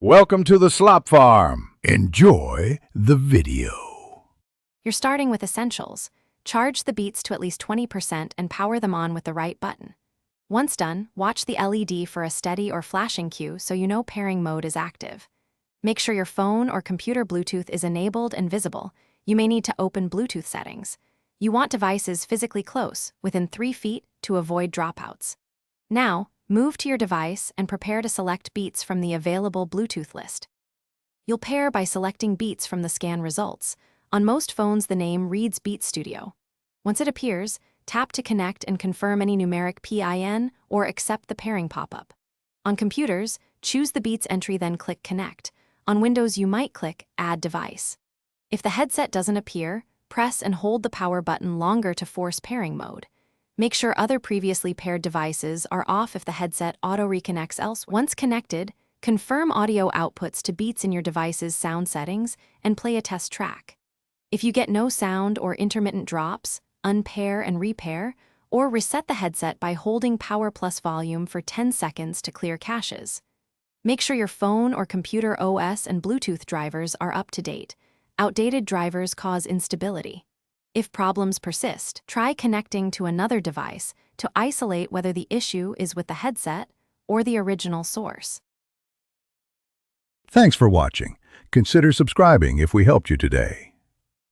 Welcome to the Slop Farm. Enjoy the video. You're starting with essentials. Charge the beats to at least 20% and power them on with the right button. Once done, watch the LED for a steady or flashing cue so you know pairing mode is active. Make sure your phone or computer Bluetooth is enabled and visible. You may need to open Bluetooth settings. You want devices physically close, within 3 feet, to avoid dropouts. Now, move to your device and prepare to select beats from the available Bluetooth list. You'll pair by selecting beats from the scan results. On most phones, the name reads Beat Studio. Once it appears, tap to connect and confirm any numeric PIN or accept the pairing pop-up. On computers, choose the Beats entry, then click Connect. On Windows, you might click Add Device. If the headset doesn't appear, press and hold the power button longer to force pairing mode. Make sure other previously paired devices are off if the headset auto-reconnects else. Once connected, confirm audio outputs to beats in your device's sound settings and play a test track. If you get no sound or intermittent drops, unpair and repair, or reset the headset by holding power plus volume for 10 seconds to clear caches. Make sure your phone or computer OS and Bluetooth drivers are up to date. Outdated drivers cause instability. If problems persist, try connecting to another device to isolate whether the issue is with the headset or the original source. Thanks for watching. Consider subscribing if we helped you today.